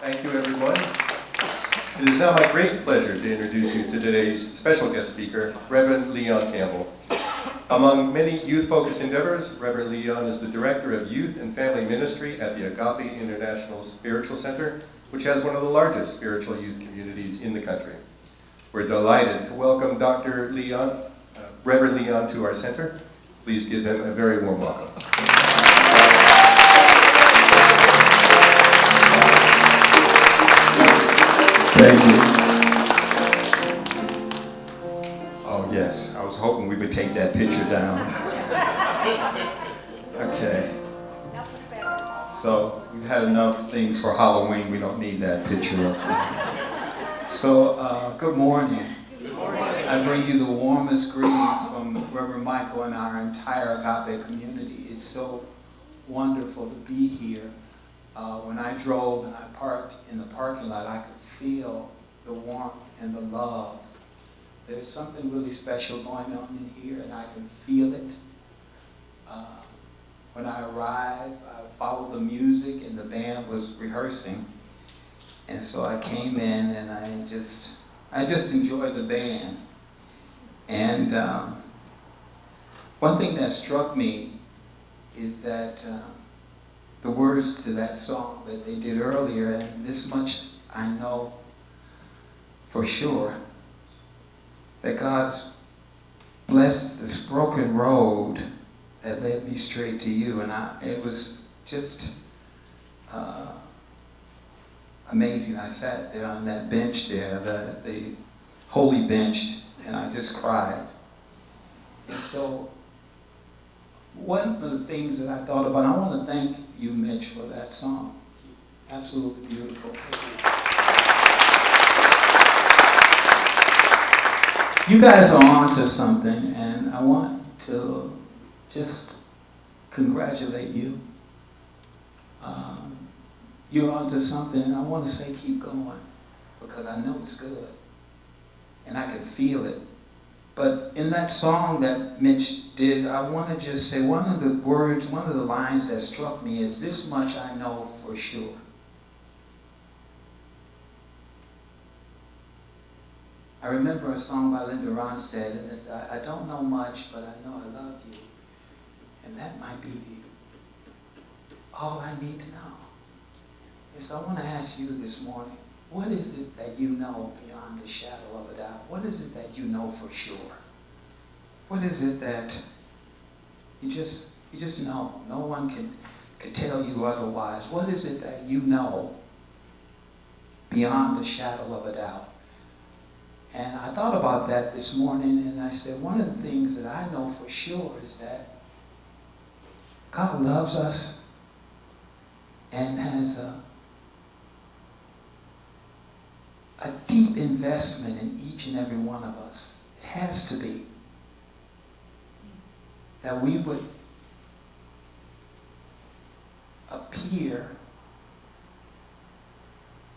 Thank you, everyone. It is now my great pleasure to introduce you to today's special guest speaker, Reverend Leon Campbell. Among many youth-focused endeavors, Reverend Leon is the Director of Youth and Family Ministry at the Agape International Spiritual Center, which has one of the largest spiritual youth communities in the country. We're delighted to welcome Dr. Leon, Reverend Leon, to our center. Please give him a very warm welcome. Thank you. Oh yes, I was hoping we would take that picture down. Okay. So we've had enough things for Halloween. We don't need that picture up. So good morning. Good morning. I bring you the warmest greetings from Reverend Michael and our entire Agape community. It's so wonderful to be here. When I drove and I parked in the parking lot, I could feel the warmth and the love. There's something really special going on in here, and I can feel it. When I arrived, I followed the music, and the band was rehearsing. And so I came in, and I just enjoyed the band. And one thing that struck me is that the words to that song that they did earlier, and this much I know for sure, that God's blessed this broken road that led me straight to you. And it was just amazing. I sat there on that bench there, the holy bench, and I just cried. And so one of the things that I thought about, I want to thank you, Mitch, for that song. Absolutely beautiful. You guys are on to something, and I want to just congratulate you. You're on to something, and I want to say keep going, because I know it's good, and I can feel it. But in that song that Mitch did, I want to just say one of the words, one of the lines that struck me is, "This much I know for sure." I remember a song by Linda Ronstadt, and it's, "I don't know much, but I know I love you." And that might be all I need to know. And so I want to ask you this morning, what is it that you know beyond the shadow of a doubt? What is it that you know for sure? What is it that you just know? No one can tell you otherwise. What is it that you know beyond the shadow of a doubt? And I thought about that this morning, and I said, one of the things that I know for sure is that God loves us and has a deep investment in each and every one of us. It has to be. That we would appear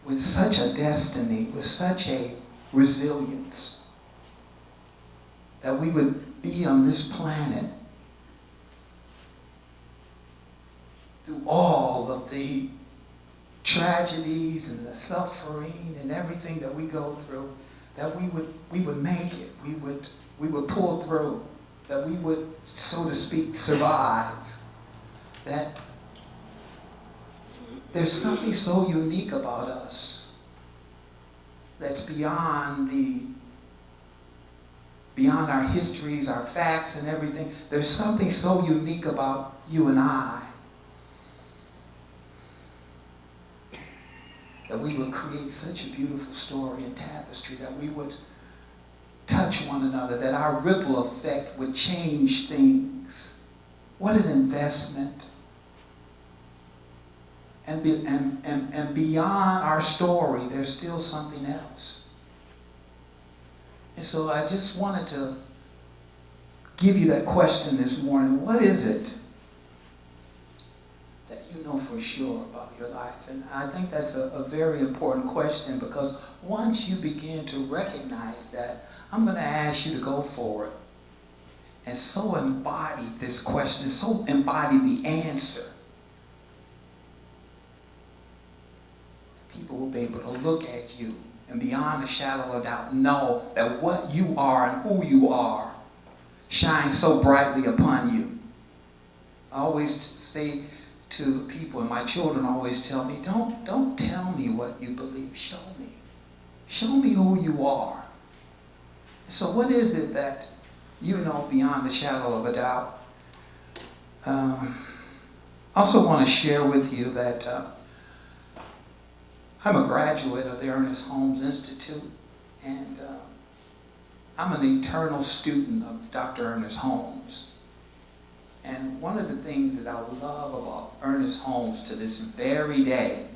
with such a destiny, with such a resilience, that we would be on this planet through all of the tragedies and the suffering and everything that we go through, that we would make it, we would pull through, that we would, so to speak, survive. That there's something so unique about us that's beyond our histories, our facts and everything. There's something so unique about you and I, that we would create such a beautiful story and tapestry, that we would touch one another, that our ripple effect would change things. What an investment. And beyond our story, there's still something else. And so I just wanted to give you that question this morning. What is it that you know for sure about your life? And I think that's a very important question, because once you begin to recognize that, I'm going to ask you to go for it and so embody this question, so embody the answer. People who will be able to look at you and beyond a shadow of doubt know that what you are and who you are shines so brightly upon you. I always say to people, and my children always tell me, don't tell me what you believe, show me. Show me who you are. So what is it that you know beyond a shadow of a doubt? I also want to share with you that I'm a graduate of the Ernest Holmes Institute, and I'm an eternal student of Dr. Ernest Holmes. And one of the things that I love about Ernest Holmes to this very day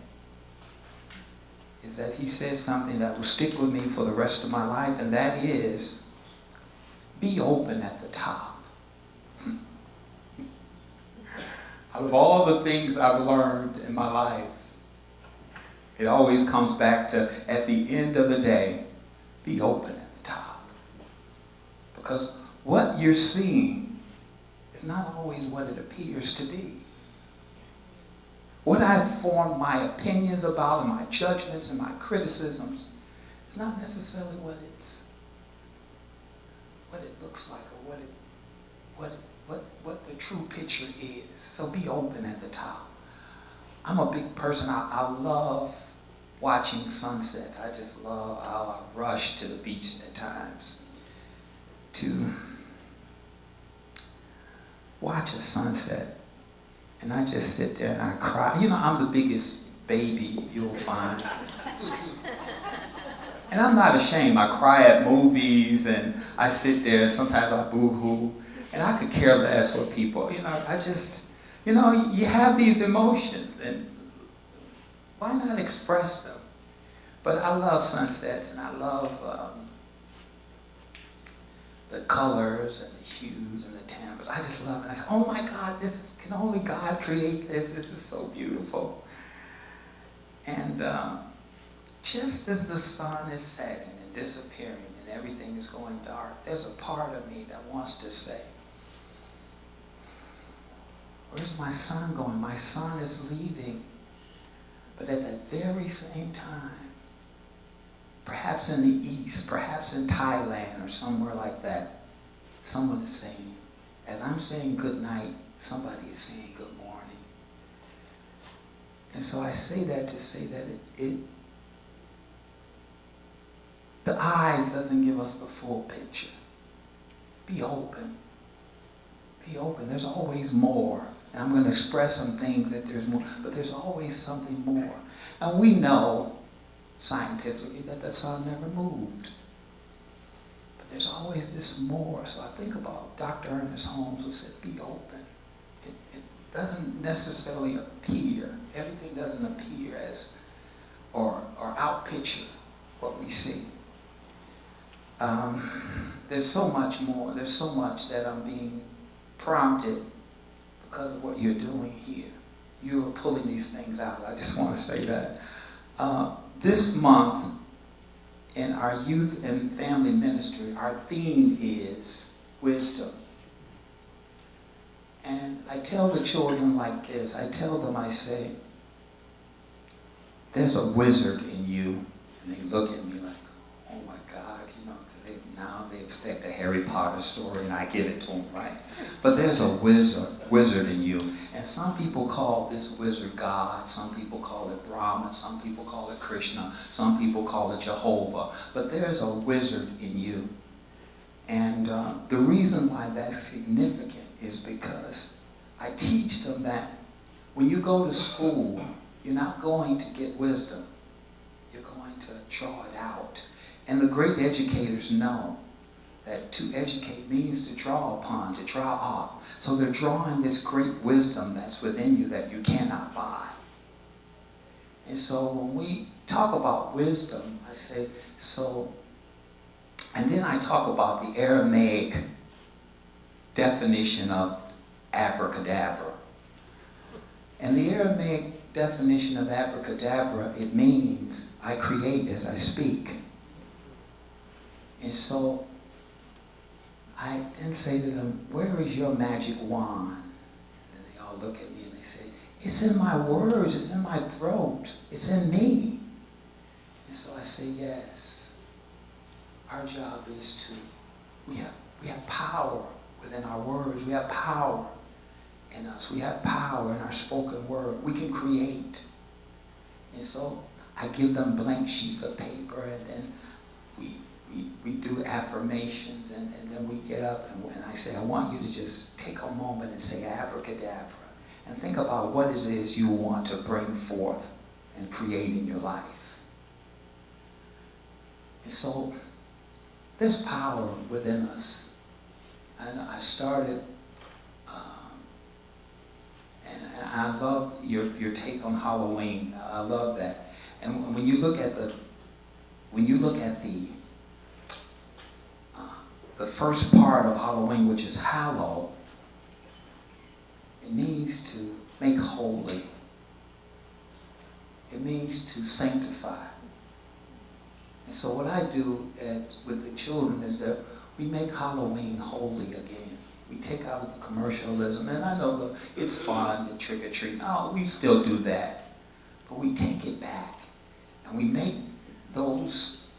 is that he says something that will stick with me for the rest of my life, and that is, be open at the top. Out of all the things I've learned in my life, it always comes back to, at the end of the day, be open at the top. Because what you're seeing is not always what it appears to be. What I've formed my opinions about and my judgments and my criticisms is not necessarily what it looks like or what the true picture is. So be open at the top. I'm a big person. I love watching sunsets. I just love how I rush to the beach at times to watch a sunset. And I just sit there and I cry. You know, I'm the biggest baby you'll find. And I'm not ashamed. I cry at movies and I sit there and sometimes I boo-hoo. And I could care less what people, I just, you have these emotions and why not express them? But I love sunsets and I love the colors and the hues and the timbres. I just love it. I say, oh my God, can only God create this? This is so beautiful. And just as the sun is setting and disappearing and everything is going dark, there's a part of me that wants to say, where's my son going? My son is leaving. But at that very same time, perhaps in the East, perhaps in Thailand or somewhere like that, someone is saying, as I'm saying good night, somebody is saying good morning. And so I say that to say that the eyes doesn't give us the full picture. Be open. Be open. There's always more. And I'm going to express some things that there's more, but there's always something more. And we know scientifically that the sun never moved. But there's always this more. So I think about Dr. Ernest Holmes who said, be open. It doesn't necessarily appear. Everything doesn't appear as, or outpicture what we see. There's so much more. There's so much that I'm being prompted because of what you're doing here. You are pulling these things out. I just want to say that. This month, in our youth and family ministry, our theme is wisdom. And I tell the children like this. I tell them, I say, there's a wizard in you. And they look at me like, oh my God, because now they expect a Harry Potter story, and I give it to them, right? But there's a wizard in you. And some people call this wizard God. Some people call it Brahma. Some people call it Krishna. Some people call it Jehovah. But there's a wizard in you. And the reason why that's significant is because I teach them that when you go to school, you're not going to get wisdom. You're going to draw it out. And the great educators know that to educate means to draw upon, to draw off. So they're drawing this great wisdom that's within you that you cannot buy. And so when we talk about wisdom, I say, and then I talk about the Aramaic definition of abracadabra. And the Aramaic definition of abracadabra, it means I create as I speak. And so I then say to them, where is your magic wand? And they all look at me and they say, it's in my words, it's in my throat, it's in me. And so I say, yes, our job is to, we have power within our words. We have power in us. We have power in our spoken word. We can create. And so I give them blank sheets of paper, and then we do affirmations, and then we get up and I say, I want you to just take a moment and say abracadabra and think about what it is you want to bring forth and create in your life. And so there's power within us. And I started, and I love your take on Halloween. I love that. And when you look at the first part of Halloween, which is hallow, it means to make holy. It means to sanctify. And so what I do with the children is that we make Halloween holy again. We take out the commercialism, and I know it's fun to trick or treat. No, we still do that. But we take it back, and we make this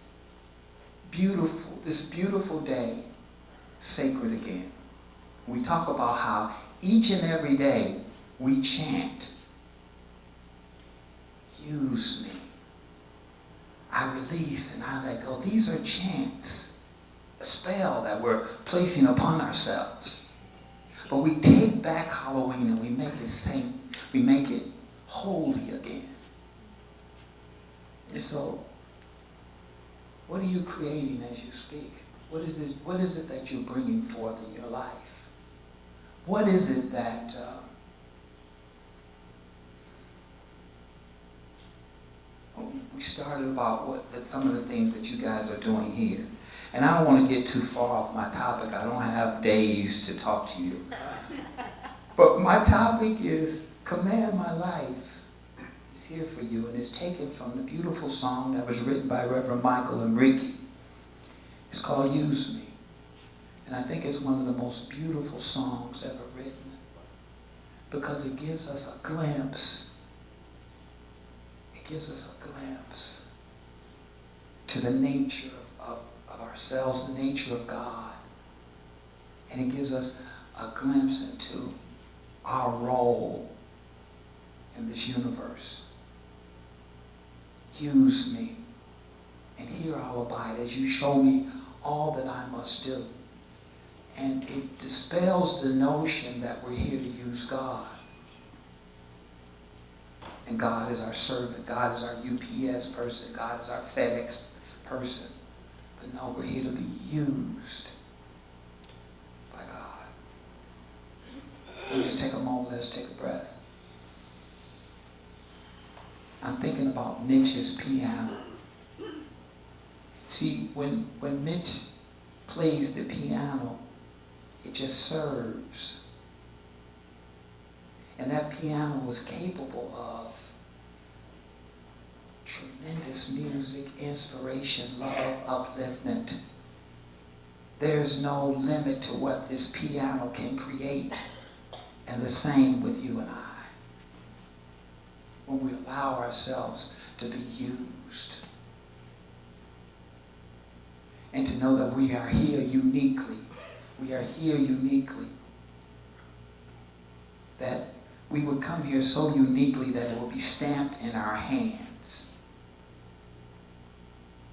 beautiful day sacred again. We talk about how each and every day we chant, use me. I release and I let go. These are chants, a spell that we're placing upon ourselves. But we take back Halloween and we make it saint, we make it holy again. And so, what are you creating as you speak? What is this? What is it that you're bringing forth in your life? What is it that we started about some of the things that you guys are doing here? And I don't want to get too far off my topic. I don't have days to talk to you. But my topic is Command My Life. It's here for you, and it's taken from the beautiful song that was written by Reverend Michael and Ricky. It's called Use Me. And I think it's one of the most beautiful songs ever written because it gives us a glimpse. It gives us a glimpse to the nature of ourselves, the nature of God. And it gives us a glimpse into our role in this universe. Use me, and here I'll abide as you show me all that I must do. And it dispels the notion that we're here to use God. And God is our servant. God is our UPS person. God is our FedEx person. But no, we're here to be used by God. We'll just take a moment. Let's take a breath. I'm thinking about Mitch's piano. See, when Mitch plays the piano, it just serves. And that piano was capable of tremendous music, inspiration, love, upliftment. There's no limit to what this piano can create. And the same with you and I. When we allow ourselves to be used. And to know that we are here uniquely. We are here uniquely. That we would come here so uniquely that it would be stamped in our hands.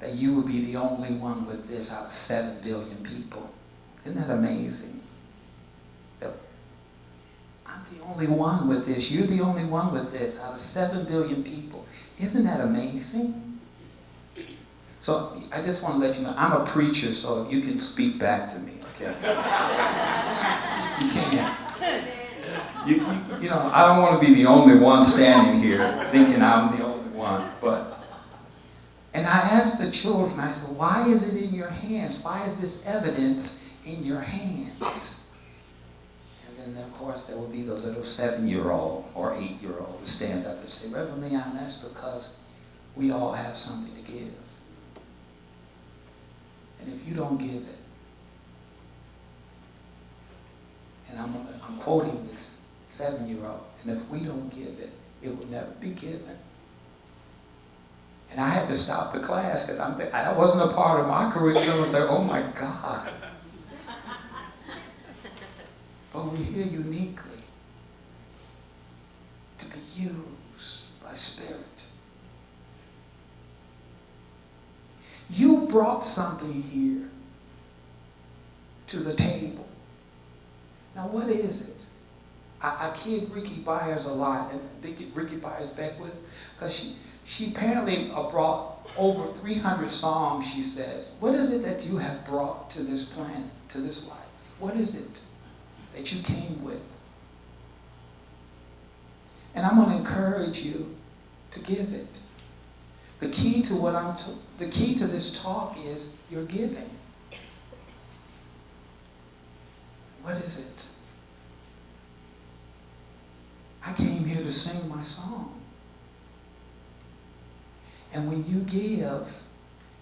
That you would be the only one with this out of 7 billion people. Isn't that amazing? That I'm the only one with this. You're the only one with this out of 7 billion people. Isn't that amazing? So I just want to let you know, I'm a preacher, so you can speak back to me, okay? You can't. You know, I don't want to be the only one standing here thinking I'm the only one, but... And I asked the children, I said, why is it in your hands? Why is this evidence in your hands? And then, of course, there will be the little 7-year-old or 8-year-old to stand up and say, Reverend Leon, that's because we all have something to give. And if you don't give it, and I'm quoting this 7-year-old, and if we don't give it, it will never be given. And I had to stop the class because that wasn't a part of my curriculum. I was like, oh my God. But we're here uniquely to be used by Spirit. You brought something here to the table. Now what is it? I kid Ricky Byers a lot, and Ricky Byers Beckwith, because she apparently brought over 300 songs, she says. What is it that you have brought to this planet, to this life? What is it that you came with? And I'm going to encourage you to give it. The key to this talk is your giving. What is it? I came here to sing my song. And when you give,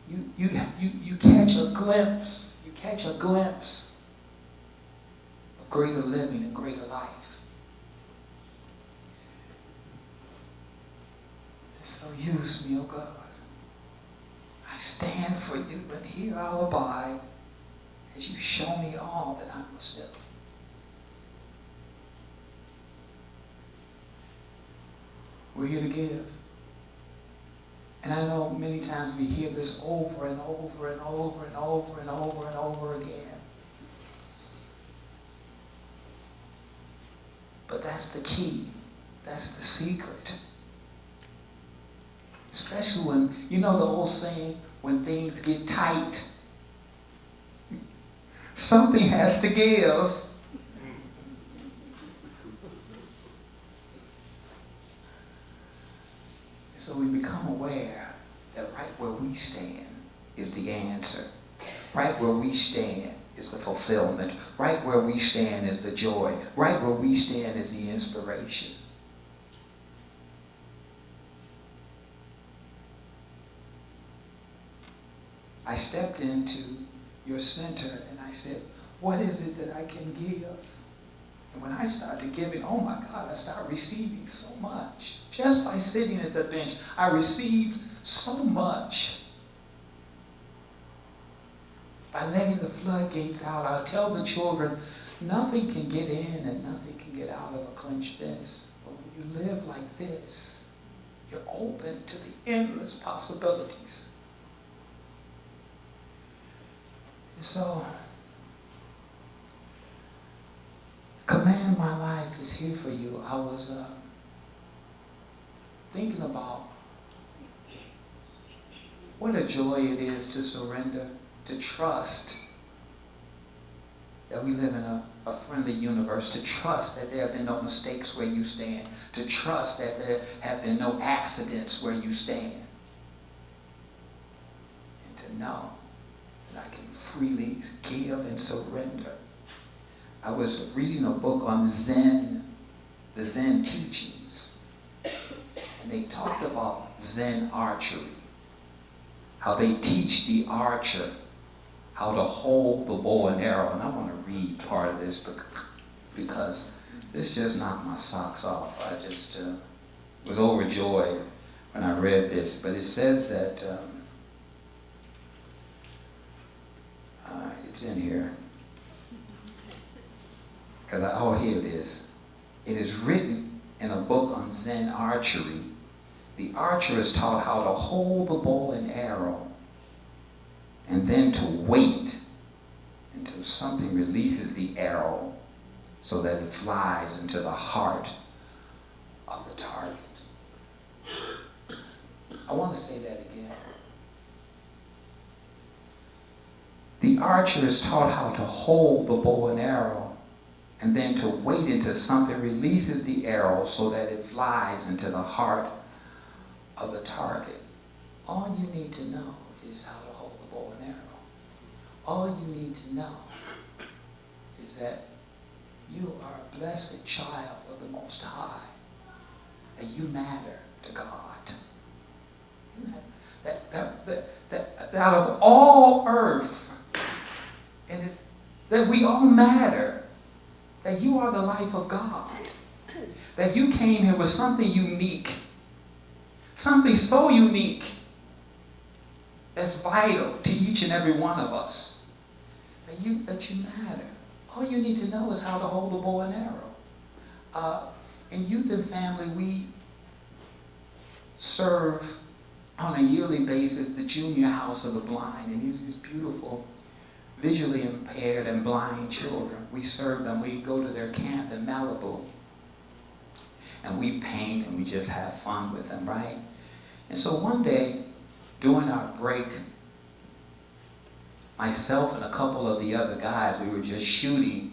you catch a glimpse. You catch a glimpse of greater living and greater life. So use me, oh God. I stand for you, and here I'll abide as you show me all that I must do. We're here to give. And I know many times we hear this over and over and over and over and over and over again. But that's the key. That's the secret. Especially when, you know the old saying, when things get tight, something has to give. So we become aware that right where we stand is the answer. Right where we stand is the fulfillment. Right where we stand is the joy. Right where we stand is the inspiration. I stepped into your center and I said, what is it that I can give? And when I started giving, oh my God, I started receiving so much. Just by sitting at the bench, I received so much. By letting the floodgates out, I tell the children, nothing can get in and nothing can get out of a clenched fist. But when you live like this, you're open to the endless possibilities. And so, Command My Life is here for you. I was thinking about what a joy it is to surrender, to trust that we live in a friendly universe, to trust that there have been no mistakes where you stand, to trust that there have been no accidents where you stand, and to know that I can freely give and surrender. I was reading a book on Zen, the Zen teachings, and they talked about Zen archery, how they teach the archer how to hold the bow and arrow. And I want to read part of this because this just knocked my socks off. I just was overjoyed when I read this. But it says that, it's in here. Here it is. It is written in a book on Zen archery. The archer is taught how to hold the bow and arrow and then to wait until something releases the arrow so that it flies into the heart of the target. I want to say that again. The archer is taught how to hold the bow and arrow and then to wait until something releases the arrow so that it flies into the heart of the target. All you need to know is how to hold the bow and arrow. All you need to know is that you are a blessed child of the Most High, that you matter to God. That out of all earth, and it's that we all matter, that you are the life of God, that you came here with something unique, something so unique that's vital to each and every one of us. That you matter. All you need to know is how to hold a bow and arrow. In Youth and Family, we serve on a yearly basis the Junior House of the Blind, and these beautiful visually impaired and blind children. We serve them. We go to their camp in Malibu, and we paint and we just have fun with them, right? And so one day, during our break, myself and a couple of the other guys, we were just shooting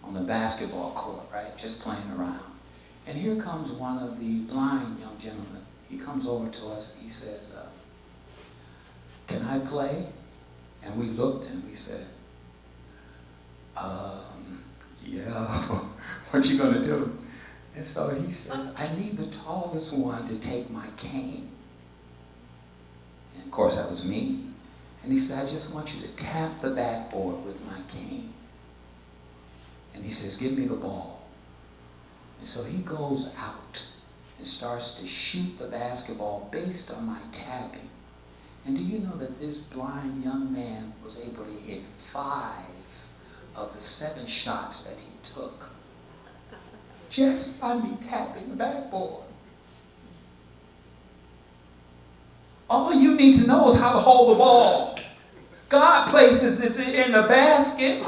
on the basketball court, right? Just playing around. And here comes one of the blind young gentlemen. He comes over to us and he says, can I play? And we looked and we said, yeah, what you gonna do? And so he says, I need the tallest one to take my cane. And of course that was me. And he said, I just want you to tap the backboard with my cane. And he says, give me the ball. And so he goes out and starts to shoot the basketball based on my tapping. And do you know that this blind young man was able to hit 5 of the 7 shots that he took just by me tapping the backboard? All you need to know is how to hold the ball. God places it in the basket.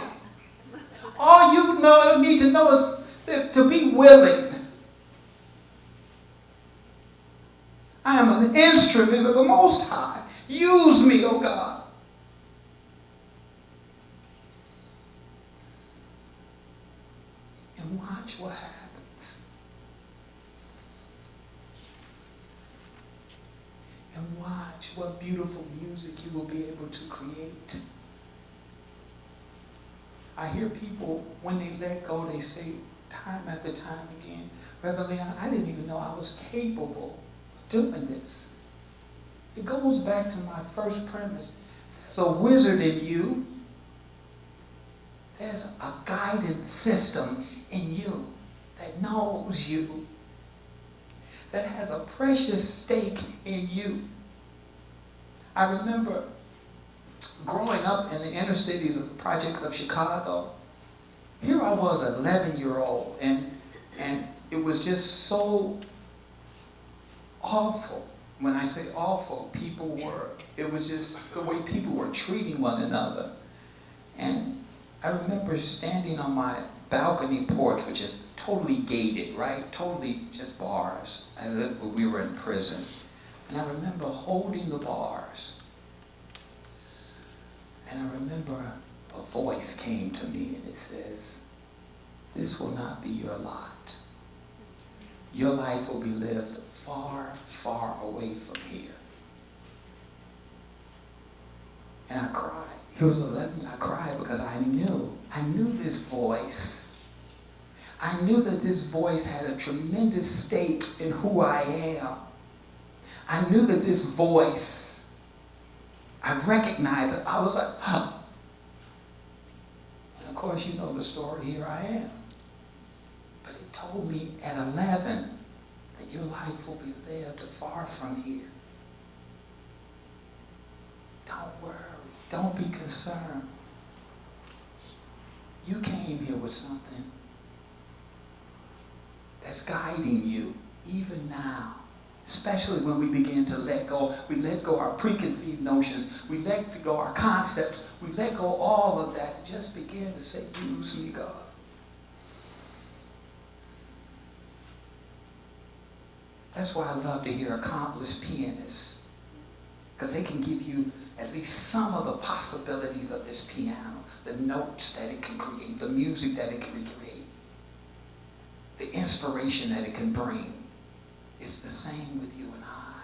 All you need to know is to be willing. I am an instrument of the Most High. Use me, oh God. And watch what happens. And watch what beautiful music you will be able to create. I hear people, when they let go, they say time after time again, Reverend Leon, I didn't even know I was capable of doing this. It goes back to my first premise. There's a wizard in you. There's a guidance system in you that knows you, that has a precious stake in you. I remember growing up in the inner cities of the projects of Chicago. Here I was, an 11-year-old, and it was just so awful. When I say awful, it was just the way people were treating one another. And I remember standing on my balcony porch, which is totally gated, right? Totally just bars, as if we were in prison. And I remember holding the bars. And I remember a voice came to me and it says, this will not be your lot. Your life will be lived far, far away from here. And I cried. He was 11. I cried because I knew this voice. I knew that this voice had a tremendous stake in who I am. I knew that this voice, I recognized it. I was like, huh. And of course, you know the story. Here I am. But it told me at 11 that your life will be lived far from here. Don't worry. Don't be concerned. You came here with something that's guiding you even now. Especially when we begin to let go. We let go our preconceived notions. We let go our concepts. We let go all of that and just begin to say, use me, God. That's why I love to hear accomplished pianists, because they can give you at least some of the possibilities of this piano, the notes that it can create, the music that it can recreate, the inspiration that it can bring. It's the same with you and I.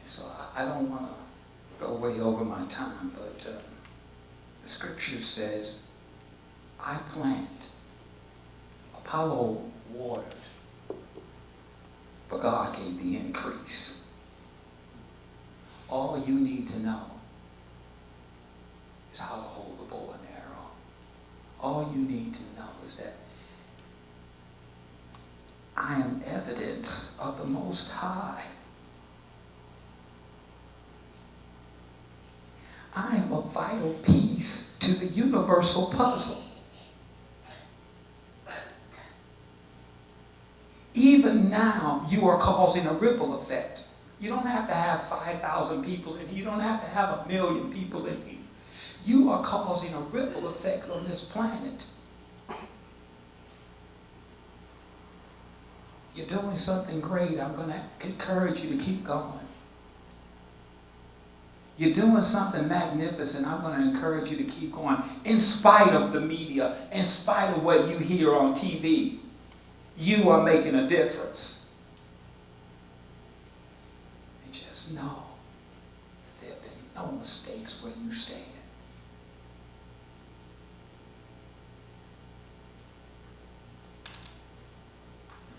So I don't want to go way over my time, but the scripture says, I plant, Apollo watered, but God gave the increase. All you need to know is how to hold the bow and arrow. All you need to know is that I am evidence of the Most High. vital piece to the universal puzzle. Even now, you are causing a ripple effect. You don't have to have 5,000 people in here. You don't have to have 1 million people in here. You are causing a ripple effect on this planet. You're doing something great. I'm going to encourage you to keep going. You're doing something magnificent. I'm going to encourage you to keep going. In spite of the media, in spite of what you hear on TV, you are making a difference. And just know there have been no mistakes where you stand.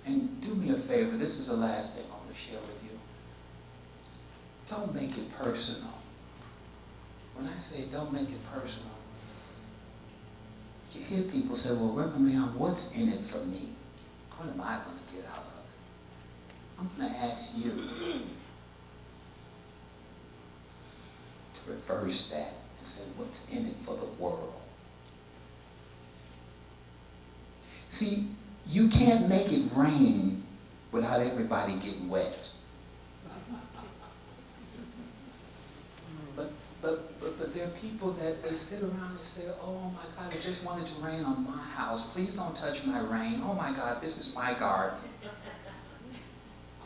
And do me a favor, this is the last thing I'm going to share with you. Don't make it personal. When I say don't make it personal, you hear people say, well, Reverend Leon, what's in it for me? What am I going to get out of it? I'm going to ask you to reverse that and say, what's in it for the world? See, you can't make it rain without everybody getting wet. But there are people that they sit around and say, oh my God, I just wanted to rain on my house. Please don't touch my rain. Oh my God, this is my garden. I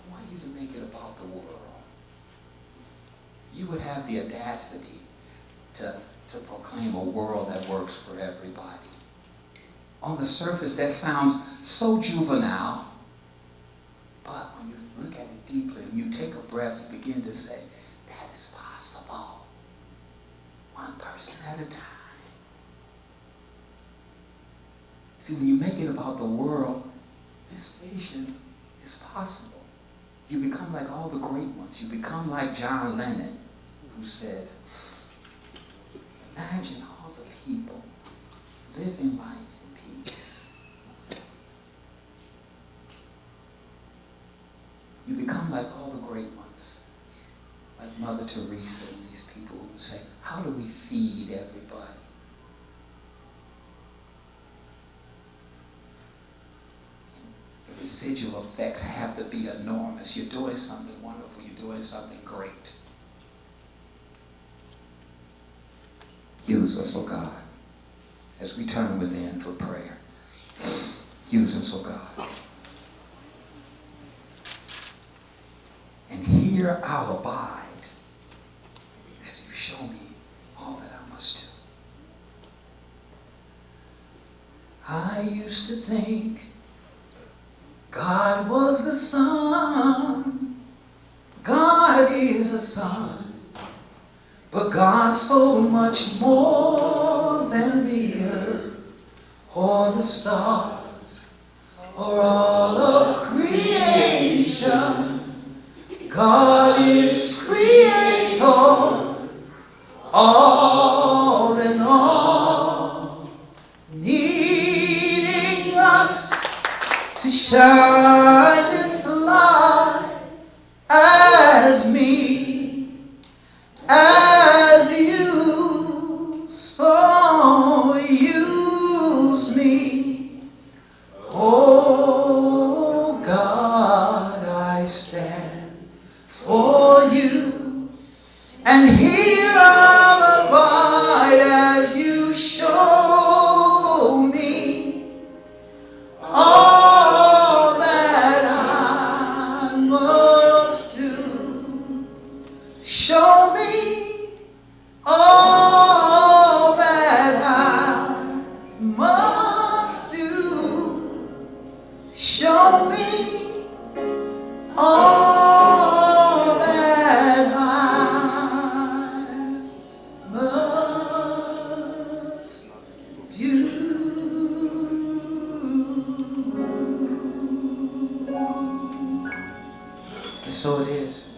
want you to make it about the world. You would have the audacity to proclaim a world that works for everybody. On the surface, that sounds so juvenile, but when you look at it deeply and you take a breath, you begin to say, that is possible. One person at a time. See, when you make it about the world, this vision is possible. You become like all the great ones. You become like John Lennon, who said, imagine all the people living life in peace. You become like all the great ones, like Mother Teresa and these people who say, how do we feed everybody? And the residual effects have to be enormous. You're doing something wonderful. You're doing something great. Use us, oh God, as we turn within for prayer. Use us, oh God. And here I'll abide as you show me all that I must do. I used to think God was the sun. God is the sun. But God's so much more than the earth or the stars or all of creation. God is creator, all in all, needing us to shine His light as me, as you, so use me. Oh God, I stand for you, and here I'll abide as you show me all that I must do. Show me all that I must do. Show me all that I must do. And so it is.